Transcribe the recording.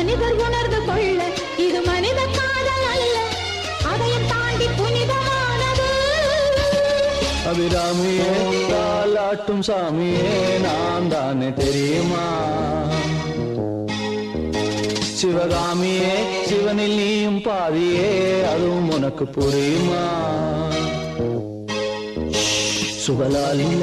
மனிதர் உணர்ந்து கொள்ள இது மனித காதல் அல்ல, அதையும் தாண்டி புனிதமானது. அபிராமியே தாலாட்டும் சாமியே நான் தானே தெரியுமா? சிவகாமியே சிவனில் நீயும் பாதியே அதுவும் உனக்கு புரியுமா? சுகலாலி